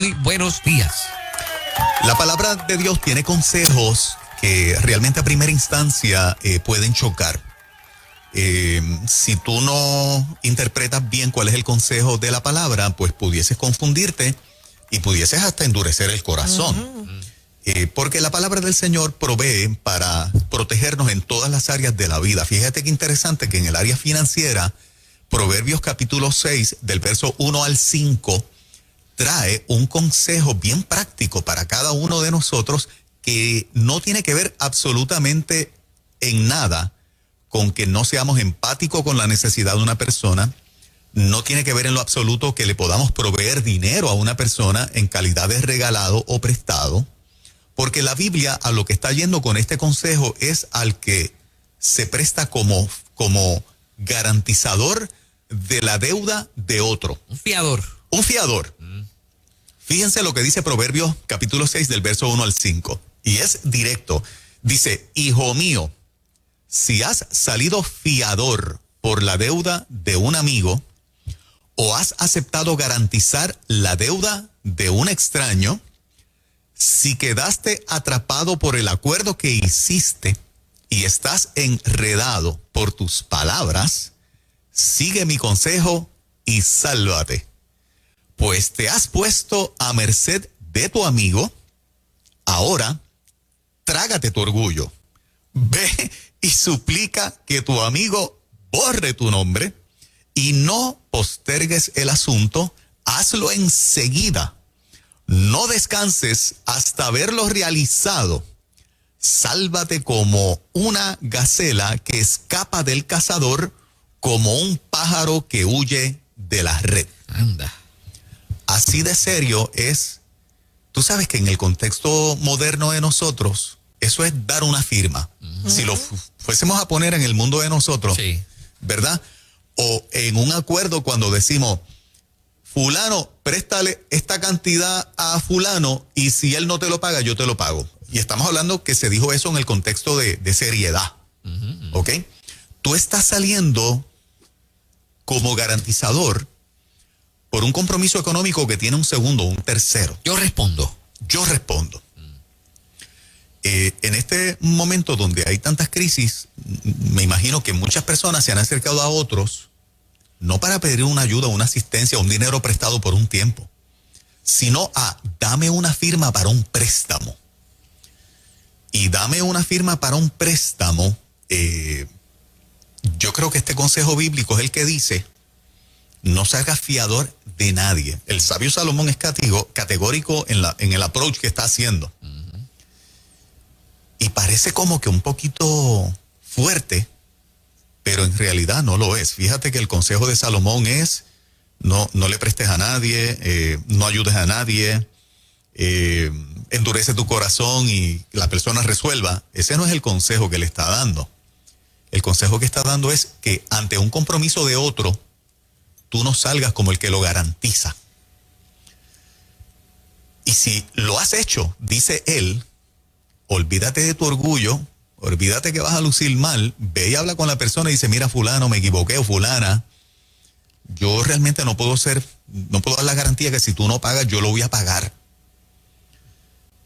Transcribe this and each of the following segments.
Muy buenos días. La palabra de Dios tiene consejos que realmente a primera instancia pueden chocar. Si tú no interpretas bien cuál es el consejo de la palabra, pues pudieses confundirte y pudieses hasta endurecer el corazón. Porque la palabra del Señor provee para protegernos en todas las áreas de la vida. Fíjate qué interesante que en el área financiera, Proverbios capítulo 6, del verso 1 al 5, trae un consejo bien práctico para cada uno de nosotros que no tiene que ver absolutamente en nada con que no seamos empáticos con la necesidad de una persona. No tiene que ver en lo absoluto que le podamos proveer dinero a una persona en calidad de regalado o prestado, porque la Biblia a lo que está yendo con este consejo es al que se presta como garantizador de la deuda de otro. Un fiador. Un fiador. Fíjense lo que dice Proverbios capítulo 6 del verso 1 al 5. Y es directo. Dice, hijo mío, si has salido fiador por la deuda de un amigo o has aceptado garantizar la deuda de un extraño, si quedaste atrapado por el acuerdo que hiciste y estás enredado por tus palabras, sigue mi consejo y sálvate. Pues te has puesto a merced de tu amigo, ahora trágate tu orgullo. Ve y suplica que tu amigo borre tu nombre y no postergues el asunto, hazlo enseguida. No descanses hasta haberlo realizado. Sálvate como una gacela que escapa del cazador, como un pájaro que huye de la red. Anda. Así de serio es. Tú sabes que en el contexto moderno de nosotros, eso es dar una firma. Si lo fuésemos a poner en el mundo de nosotros, Sí. ¿verdad? O en un acuerdo cuando decimos, fulano, préstale esta cantidad a fulano y si él no te lo paga, yo te lo pago. Y estamos hablando que se dijo eso en el contexto de seriedad. ¿Ok? Tú estás saliendo como garantizador por un compromiso económico que tiene un segundo, un tercero. Yo respondo. Yo respondo. En este momento donde hay tantas crisis, me imagino que muchas personas se han acercado a otros, no para pedir una ayuda, una asistencia, un dinero prestado por un tiempo, sino a dame una firma para un préstamo. Y dame una firma para un préstamo, yo creo que este consejo bíblico es el que dice, no se haga fiador de nadie. El sabio Salomón es categórico en el approach que está haciendo. Y parece como que un poquito fuerte, pero en realidad no lo es. Fíjate que el consejo de Salomón es, no le prestes a nadie, no ayudes a nadie, endurece tu corazón y la persona resuelva. Ese no es el consejo que le está dando. El consejo que está dando es que ante un compromiso de otro, tú no salgas como el que lo garantiza. Y si lo has hecho, dice él, olvídate de tu orgullo, olvídate que vas a lucir mal, ve y habla con la persona y dice, mira fulano, me equivoqué, o fulana, yo realmente no puedo dar la garantía que si tú no pagas, yo lo voy a pagar.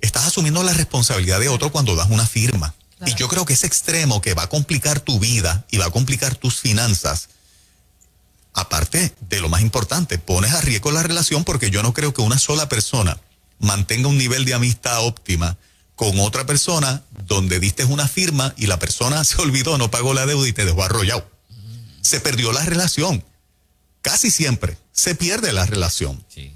Estás asumiendo la responsabilidad de otro cuando das una firma. Claro. Y yo creo que ese extremo que va a complicar tu vida y va a complicar tus finanzas, aparte de lo más importante, pones a riesgo la relación porque yo no creo que una sola persona mantenga un nivel de amistad óptima con otra persona donde diste una firma y la persona se olvidó, no pagó la deuda y te dejó arrollado. Se perdió la relación. Casi siempre se pierde la relación. Sí.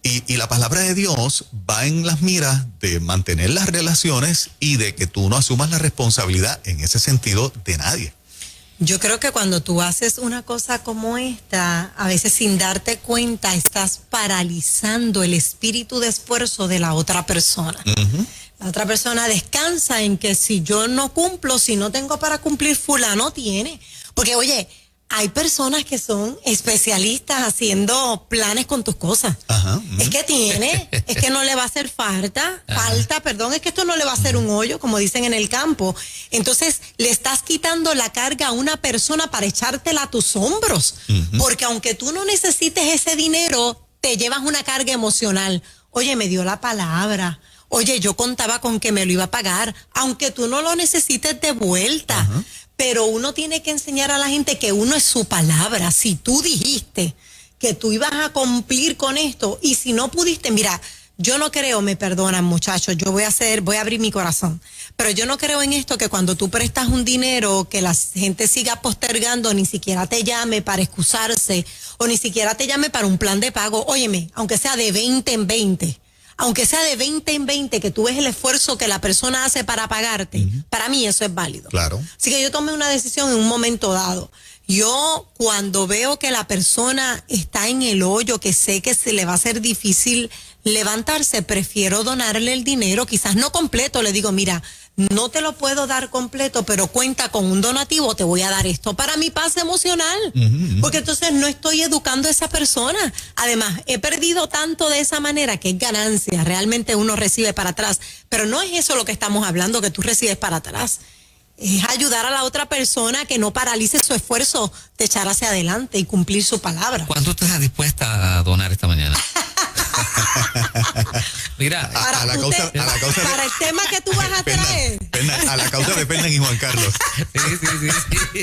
Y la palabra de Dios va en las miras de mantener las relaciones y de que tú no asumas la responsabilidad en ese sentido de nadie. Yo creo que cuando tú haces una cosa como esta, a veces sin darte cuenta, estás paralizando el espíritu de esfuerzo de la otra persona. La otra persona descansa en que si yo no cumplo, si no tengo para cumplir, fulano tiene. Porque, oye, hay personas que son especialistas haciendo planes con tus cosas. Ajá. Es que tiene, es que no le va a hacer falta, es que esto no le va a hacer un hoyo, como dicen en el campo. Entonces, le estás quitando la carga a una persona para echártela a tus hombros. Porque aunque tú no necesites ese dinero, te llevas una carga emocional. Oye, me dio la palabra. Oye, yo contaba con que me lo iba a pagar, aunque tú no lo necesites de vuelta. Ajá. Pero uno tiene que enseñar a la gente que uno es su palabra. Si tú dijiste que tú ibas a cumplir con esto y si no pudiste, mira, yo no creo, me perdonan muchachos, yo voy a abrir mi corazón, pero yo no creo en esto que cuando tú prestas un dinero que la gente siga postergando, ni siquiera te llame para excusarse o ni siquiera te llame para un plan de pago. Óyeme, aunque sea de 20 en 20, aunque sea de 20 en 20, que tú ves el esfuerzo que la persona hace para pagarte, para mí eso es válido. Claro. Así que yo tomé una decisión en un momento dado. Yo cuando veo que la persona está en el hoyo, que sé que se le va a ser difícil levantarse, prefiero donarle el dinero, quizás no completo, le digo, mira, no te lo puedo dar completo, pero cuenta con un donativo, te voy a dar esto para mi paz emocional, porque entonces no estoy educando a esa persona. Además, he perdido tanto de esa manera que es ganancia, realmente uno recibe para atrás, pero no es eso lo que estamos hablando, que tú recibes para atrás. Es ayudar a la otra persona que no paralice su esfuerzo de echar hacia adelante y cumplir su palabra. ¿Cuánto estás dispuesta a donar esta mañana? Mira, A la causa para el tema que tú vas a traer. A la causa de Fernan y Juan Carlos. sí.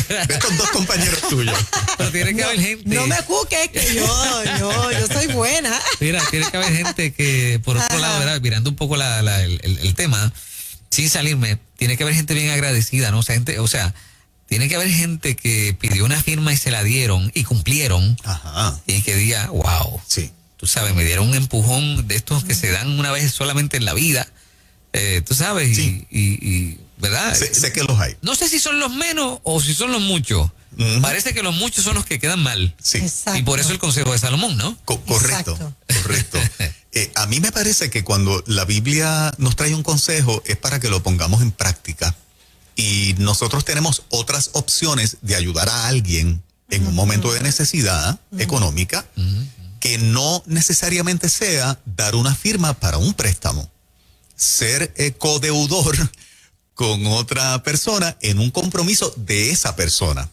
De estos dos compañeros tuyos. Pero tiene que haber gente. No me cuques, que yo soy buena. Mira, tiene que haber gente que, por otro lado, ¿verdad? Mirando un poco el tema, sin salirme, tiene que haber gente bien agradecida, ¿no? O sea, tiene que haber gente que pidió una firma y se la dieron y cumplieron. Ajá. Y que diga, wow. Sí. Tú sabes, me dieron un empujón de estos que se dan una vez solamente en la vida. Tú sabes, Sí. y ¿verdad? Sé que los hay. No sé si son los menos o si son los muchos. Parece que los muchos son los que quedan mal. Sí. Exacto. Y por eso el consejo de Salomón, ¿no? Correcto. Exacto. Correcto. A mí me parece que cuando la Biblia nos trae un consejo es para que lo pongamos en práctica. Y nosotros tenemos otras opciones de ayudar a alguien en un momento de necesidad económica que no necesariamente sea dar una firma para un préstamo. Ser codeudor con otra persona en un compromiso de esa persona.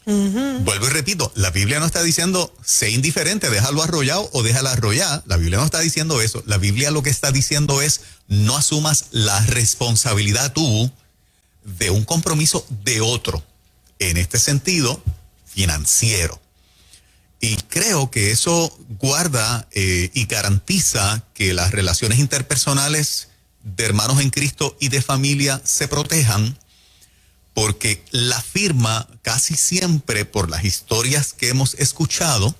Vuelvo y repito, la Biblia no está diciendo sé indiferente, déjalo arrollado o déjala arrollar. La Biblia no está diciendo eso. La Biblia lo que está diciendo es no asumas la responsabilidad tú de un compromiso de otro, en este sentido financiero. Y creo que eso guarda y garantiza que las relaciones interpersonales de hermanos en Cristo y de familia se protejan, porque la firma casi siempre, por las historias que hemos escuchado,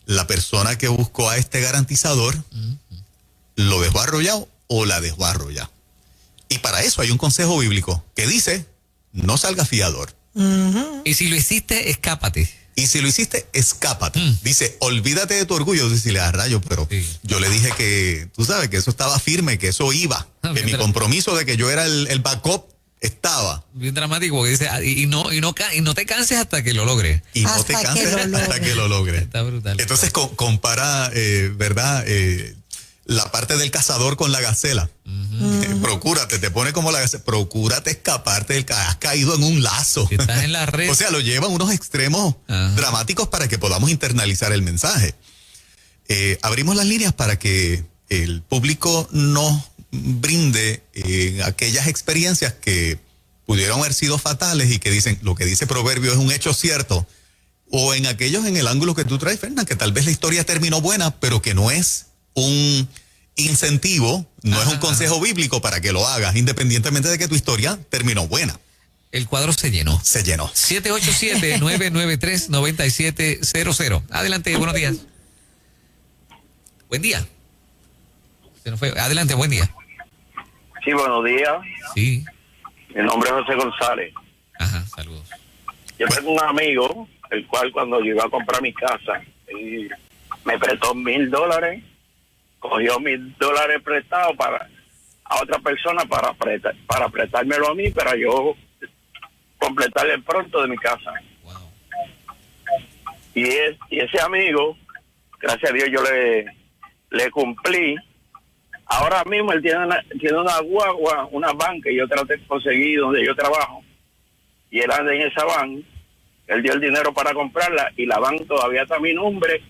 la persona que buscó a este garantizador lo dejó arrollado o la dejó arrollada. Y para eso hay un consejo bíblico que dice, no salga fiador. Y si lo hiciste, escápate. Y si lo hiciste, escápate. Dice, olvídate de tu orgullo. Decirle a rayo, pero Sí. yo le dije que, tú sabes, que eso estaba firme, que eso iba. Que mi mientras- compromiso de que yo era el backup estaba. Bien dramático, porque dice, y no te canses hasta que lo logres. Y no Hasta te que canses lo hasta logre. que lo logres. Está brutal. Entonces compara, ¿verdad? La parte del cazador con la gacela. Procúrate, te pone como la gacela. Procúrate escaparte del has caído en un lazo. Si estás en la red. O sea, lo lleva a unos extremos Ajá. dramáticos para que podamos internalizar el mensaje. Abrimos las líneas para que el público nos brinde aquellas experiencias que pudieron haber sido fatales y que dicen, lo que dice Proverbio es un hecho cierto. O en aquellos en el ángulo que tú traes, Fernan, que tal vez la historia terminó buena, pero que no es un incentivo, no es un consejo bíblico para que lo hagas, independientemente de que tu historia terminó buena. El cuadro se llenó. Se llenó. 787-993-9700. Adelante, buenos días. Buen día. Se nos fue. Adelante, buen día. Sí, buenos días. Sí. Mi nombre es José González. Ajá, saludos. Yo tengo un amigo, el cual cuando yo iba a comprar mi casa, él me prestó $1,000, cogió $1,000 prestados a otra persona para prestármelo a mí, para yo completar el pronto de mi casa. Wow. Y ese amigo, gracias a Dios yo le cumplí. Ahora mismo él tiene una guagua, una van que yo traté de conseguir donde yo trabajo, y él anda en esa van. Él dio el dinero para comprarla y la van todavía está a mi nombre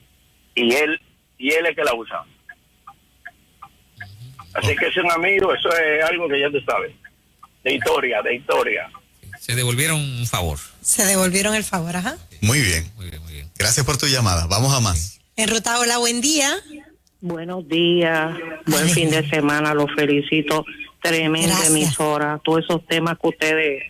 y él es que la usa. Así que es un amigo, eso es algo que ya tú sabes. De historia. Se devolvieron un favor. Se devolvieron el favor, ajá. Muy bien. Muy bien, muy bien. Gracias por tu llamada. Vamos a más. En Ruta, hola, buen día. Buenos días, buen fin de semana, los felicito. Tremenda Gracias. emisora, todos esos temas que ustedes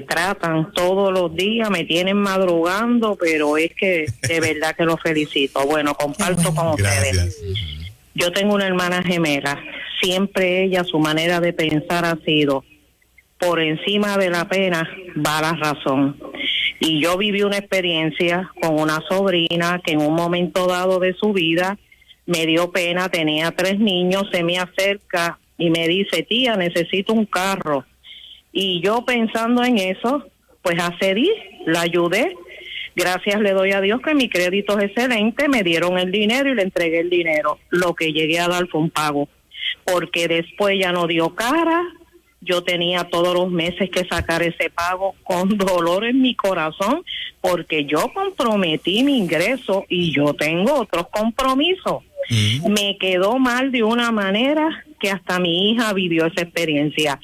tratan todos los días, me tienen madrugando, pero es que de verdad que los felicito. Bueno, comparto con ustedes. Gracias. Yo tengo una hermana gemela, siempre ella, su manera de pensar ha sido, por encima de la pena va la razón. Y yo viví una experiencia con una sobrina que en un momento dado de su vida me dio pena, tenía 3 niños, se me acerca y me dice, tía, necesito un carro. Y yo pensando en eso, pues accedí, la ayudé. Gracias le doy a Dios que mi crédito es excelente, me dieron el dinero y le entregué el dinero. Lo que llegué a dar fue un pago, porque después ya no dio cara. Yo tenía todos los meses que sacar ese pago con dolor en mi corazón, porque yo comprometí mi ingreso y yo tengo otros compromisos. Me quedó mal de una manera que hasta mi hija vivió esa experiencia.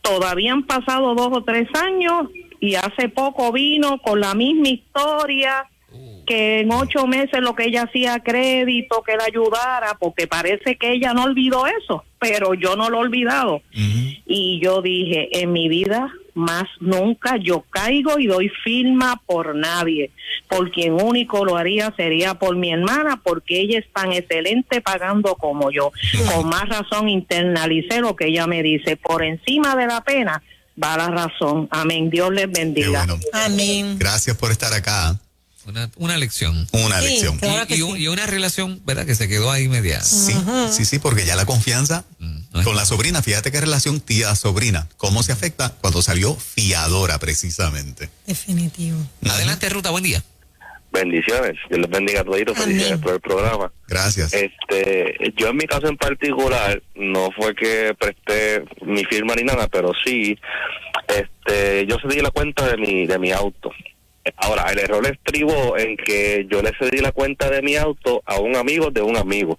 Todavía han pasado 2 o 3 años y hace poco vino con la misma historia, que en 8 meses lo que ella hacía crédito, que la ayudara, porque parece que ella no olvidó eso, pero yo no lo he olvidado. Y yo dije, en mi vida más nunca yo caigo y doy firma por nadie, por quien único lo haría sería por mi hermana, porque ella es tan excelente pagando como yo. Con más razón internalicé lo que ella me dice, por encima de la pena va la razón. Amén, Dios les Qué bendiga. bueno. Amén. Gracias por estar acá. Una lección. Una Sí, lección. claro que sí. Y una relación, ¿verdad? Que se quedó ahí media. Sí, porque ya la confianza no es- con la sobrina, fíjate qué relación tía-sobrina, cómo se afecta cuando salió fiadora precisamente. Definitivo. Adelante, Ruta, buen día. Bendiciones, Dios les bendiga a todos, felicidades Amén. por el programa. Gracias. Yo en mi caso en particular, no fue que presté mi firma ni nada, pero sí, yo cedí la cuenta de mi auto. Ahora, el error estribo en que yo le cedí la cuenta de mi auto a un amigo de un amigo,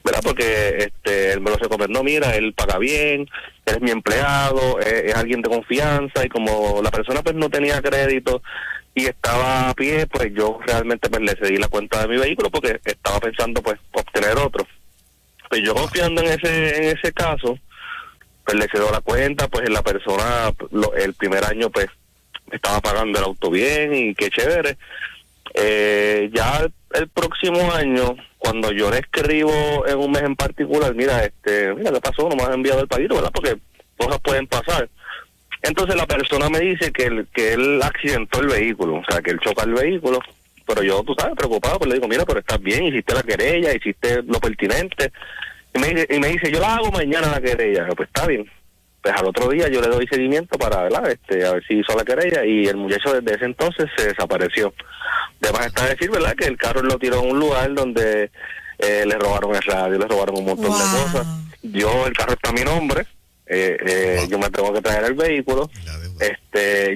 ¿verdad? Porque él me lo recomendó, mira, él paga bien, él es mi empleado, es alguien de confianza, y como la persona pues no tenía crédito y estaba a pie, pues yo realmente pues le cedí la cuenta de mi vehículo porque estaba pensando pues obtener otro. Pues yo confiando en ese caso, pues le cedo la cuenta, pues la persona el primer año pues estaba pagando el auto bien y qué chévere. Ya el próximo año, cuando yo le escribo en un mes en particular, mira, ¿qué pasó? No me has enviado el paguito, ¿verdad? Porque cosas pueden pasar. Entonces la persona me dice que él accidentó el vehículo, o sea, que él choca el vehículo, pero yo, tú sabes, preocupado, pues le digo, mira, pero estás bien, hiciste la querella, hiciste lo pertinente. Y me dice, yo la hago mañana la querella. Pues está bien. Pues al otro día yo le doy seguimiento para, ¿verdad? A ver si hizo la querella, y el muchacho desde ese entonces se desapareció. Además está decir, ¿verdad?, que el carro lo tiró en un lugar donde le robaron el radio, le robaron un montón de cosas. El carro está a mi nombre, yo me tengo que traer el vehículo. La deuda.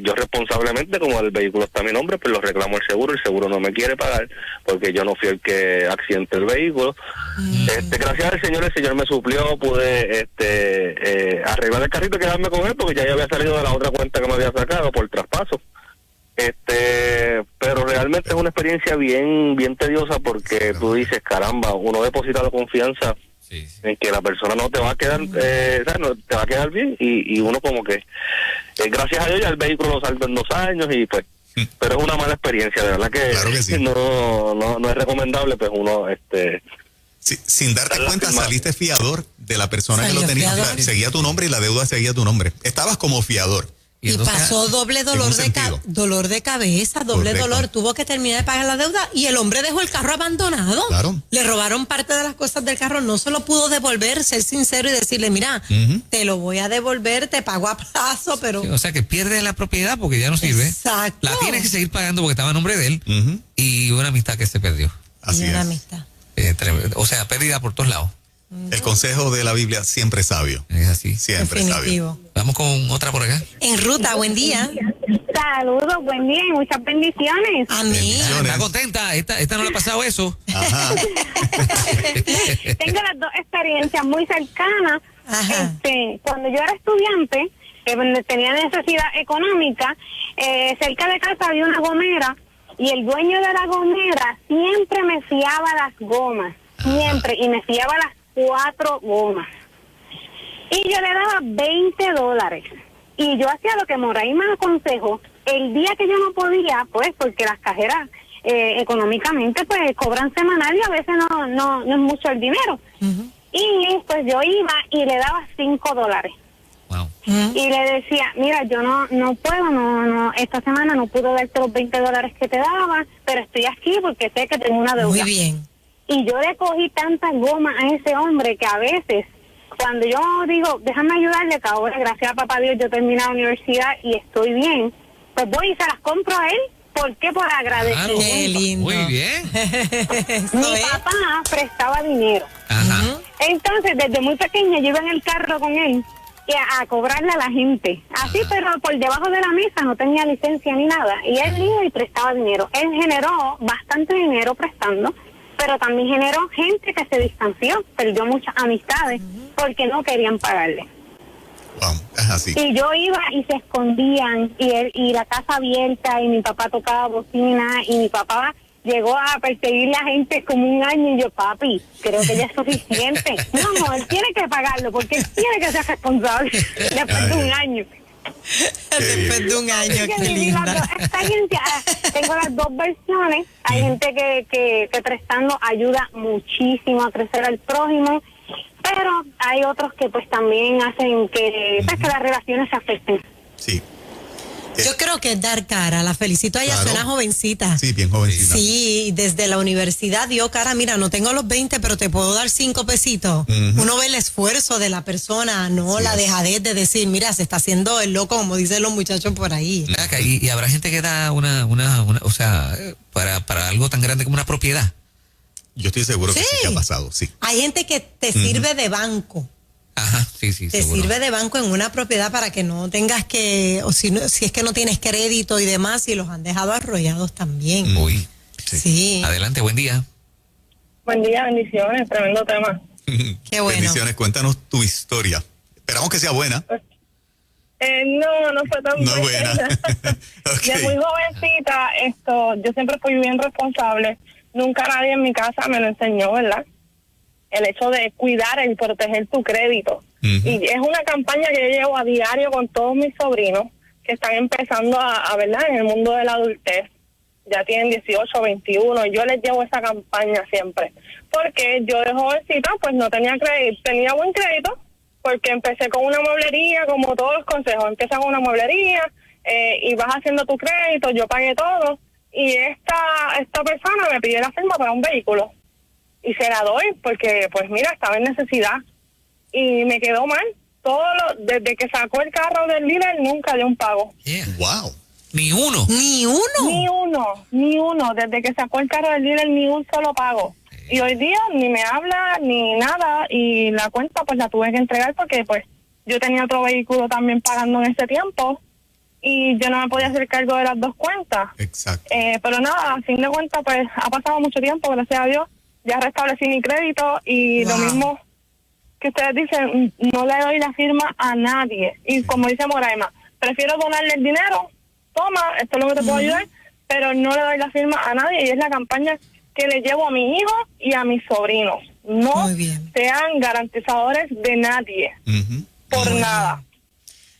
Yo responsablemente, como el vehículo está a mi nombre, pues lo reclamo el seguro no me quiere pagar porque yo no fui el que accidenté el vehículo. Gracias al Señor, el Señor me suplió, pude arreglar el carrito y quedarme con él porque ya yo había salido de la otra cuenta que me había sacado por traspaso. Pero realmente es una experiencia bien tediosa porque tú dices, caramba, uno deposita la confianza Sí, sí. en que la persona no te va a quedar, no te va a quedar bien, y uno como que, gracias a Dios ya el vehículo lo saldo en 2 años, y pues, pero es una mala experiencia, de verdad que, Claro que sí. no es recomendable, pues uno, Sí, sin darte Está cuenta, lastimado. saliste fiador de la persona que Salió lo tenía. fiador. Seguía tu nombre y la deuda seguía tu nombre. Estabas como fiador. Y entonces, pasó doble en dolor un de sentido. dolor de cabeza, doble Correcto. dolor. Tuvo que terminar de pagar la deuda y el hombre dejó el carro abandonado. Claro. Le robaron parte de las cosas del carro, no se lo pudo devolver, ser sincero y decirle, mira, te lo voy a devolver, te pago a plazo, pero... o sea, que pierde la propiedad porque ya no sirve. Exacto. La tienes que seguir pagando porque estaba a nombre de él. Ujú. Y una amistad que se perdió. Así Y una es. amistad. O sea, pérdida por todos lados. El consejo de la Biblia siempre es sabio. Es así. Siempre es sabio. Definitivo. Vamos con otra por acá. En ruta, buen día. Saludos, buen día y muchas bendiciones. A mí. ¿Está contenta? ¿Esta no le ha pasado eso? Ajá. Tengo las dos experiencias muy cercanas. Ajá. Cuando yo era estudiante, donde tenía necesidad económica, cerca de casa había una gomera y el dueño de la gomera siempre me fiaba las gomas, siempre, y me fiaba las 4 gomas. Y yo le daba $20. Y yo hacía lo que Moray me aconsejó. El día que yo no podía, pues, porque las cajeras económicamente pues cobran semanal y a veces no es mucho el dinero. Ujú. Y pues yo iba y le daba $5. Wow. Y le decía, mira, yo no puedo, esta semana no pude darte los $20 que te daba, pero estoy aquí porque sé que tengo una deuda. Muy bien. Y yo le cogí tantas gomas a ese hombre que a veces, cuando yo digo, déjame ayudarle, que ahora, gracias a papá Dios, yo terminé la universidad y estoy bien, pues voy y se las compro a él. ¿Por qué? Por agradecimiento. Qué lindo. Muy bien. Eso Mi es. papá prestaba dinero. Ajá. Ujú. Entonces, desde muy pequeña, yo iba en el carro con él y a cobrarle a la gente. Así, pero por debajo de la mesa, no tenía licencia ni nada. Y él iba y prestaba dinero. Él generó bastante dinero prestando, pero también generó gente que se distanció, perdió muchas amistades porque no querían pagarle. Wow, es así. Y yo iba y se escondían y la casa abierta y mi papá tocaba bocina y mi papá llegó a perseguir a la gente como un año y yo, papi, creo que ya es suficiente. No, él tiene que pagarlo porque él tiene que ser responsable después de un año. Después de un año, Así que qué viví las linda. dos experiencias. Tengo las dos versiones. Hay gente que prestando ayuda muchísimo a crecer al prójimo, pero hay otros que pues también hacen que, pues, que las relaciones se afecten. Sí. Yo creo que es dar cara. La felicito a ella, Claro. suena jovencita. Sí, bien jovencita. Sí, desde la universidad dio cara, mira, no tengo los 20, pero te puedo dar 5 pesitos. Ujú. Uno ve el esfuerzo de la persona, no Así la es. dejadez de decir, mira, se está haciendo el loco, como dicen los muchachos por ahí. Ven acá, y habrá gente que da o sea, para algo tan grande como una propiedad. Yo estoy seguro que Sí. sí que ha pasado, sí. Hay gente que te sirve de banco. Ajá, sí, Te seguro. sirve de banco en una propiedad para que no tengas que, o si es que no tienes crédito y demás, y los han dejado arrollados también. Uy. Sí. Adelante, buen día. Buen día, bendiciones, tremendo tema. Qué bueno. Bendiciones, cuéntanos tu historia. Esperamos que sea buena. No fue tan No es buena. Ok. De muy jovencita, yo siempre fui bien responsable. Nunca nadie en mi casa me lo enseñó, ¿verdad? El hecho de cuidar y proteger tu crédito. Ujú. Y es una campaña que yo llevo a diario con todos mis sobrinos que están empezando a ¿verdad? En el mundo de la adultez. Ya tienen 18, 21. Y yo les llevo esa campaña siempre. Porque yo de jovencita, pues no tenía crédito. Tenía buen crédito porque empecé con una mueblería, como todos los consejos. Empieza con una mueblería y vas haciendo tu crédito. Yo pagué todo. Y esta persona me pidió la firma para un vehículo. Y se la doy porque, pues mira, estaba en necesidad. Y me quedó mal. Desde que sacó el carro del dealer, nunca dio un pago. Yeah. Wow. Ni uno. Ni uno. Ni uno. Desde que sacó el carro del dealer, ni un solo pago. Y hoy día ni me habla, ni nada. Y la cuenta, pues la tuve que entregar porque, pues, yo tenía otro vehículo también pagando en ese tiempo. Y yo no me podía hacer cargo de las dos cuentas. Exacto. Pero nada, a fin de cuentas, pues ha pasado mucho tiempo, gracias a Dios. Ya restablecí mi crédito y lo Wow. mismo que ustedes dicen, no le doy la firma a nadie. Y como dice Moraima, prefiero donarle el dinero, toma, esto es lo que te puedo ayudar, pero no le doy la firma a nadie. Y es la campaña que le llevo a mis hijos y a mis sobrinos. No Muy bien. sean garantizadores de nadie, Ujú. por Muy nada.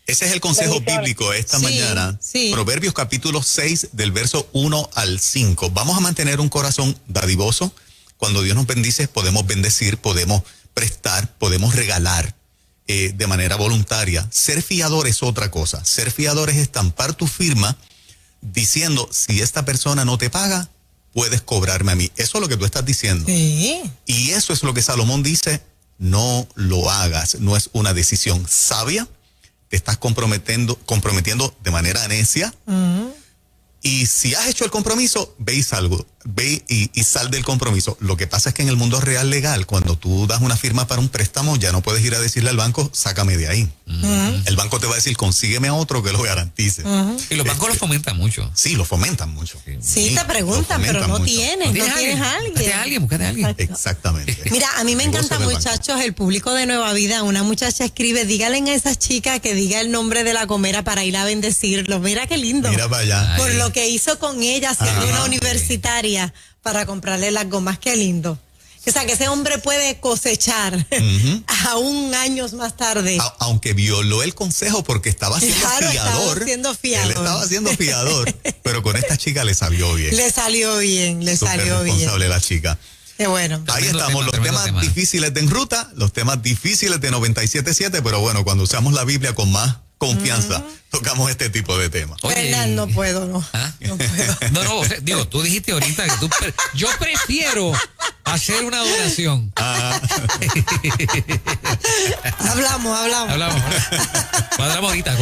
Ese es el consejo Bendiciones. bíblico esta Sí, mañana. sí. Proverbios capítulo 6 del verso 1 al 5. Vamos a mantener un corazón dadivoso. Cuando Dios nos bendice, podemos bendecir, podemos prestar, podemos regalar de manera voluntaria. Ser fiador es otra cosa. Ser fiador es estampar tu firma diciendo, si esta persona no te paga, puedes cobrarme a mí. Eso es lo que tú estás diciendo. Sí. Y eso es lo que Salomón dice, no lo hagas, no es una decisión sabia, te estás comprometiendo de manera necia Ujú. Y si has hecho el compromiso, ve y sal del compromiso. Lo que pasa es que en el mundo real legal, cuando tú das una firma para un préstamo, ya no puedes ir a decirle al banco, sácame de ahí. El banco te va a decir, consígueme a otro que lo garantice. Y los bancos lo fomentan mucho. Sí, lo fomentan mucho. Sí, te preguntan, lo pero no fomentan mucho. tienes, no tienes a alguien. Búscate a alguien. Exactamente. Mira, a mí me Negocio encanta, del banco. muchachos, el público de Nueva Vida. Una muchacha escribe, díganle a esas chicas que diga el nombre de la gomera para ir a bendecirlo. Mira qué lindo. Mira para allá. Por lo que hizo con ella, siendo una universitaria, para comprarle las gomas. Qué lindo. O sea, que ese hombre puede cosechar aún años más tarde. Aunque violó el consejo porque estaba siendo Claro, fiador. estaba siendo fiador. Él estaba siendo fiador, pero con esta chica le salió bien. Le salió bien, le Súper salió bien. responsable la chica. Qué bueno. Ahí Tremendo estamos, tema, los tremendo temas tema. difíciles de En Ruta, los temas difíciles de 97.7, pero bueno, cuando usamos la Biblia con más confianza, tocamos este tipo de temas. Oye, Fernan, no puedo, no. ¿Ah? No puedo. No, o sea, digo, tú dijiste ahorita que yo prefiero hacer una donación. Hablamos. Hablamos. Cuadramos ahorita.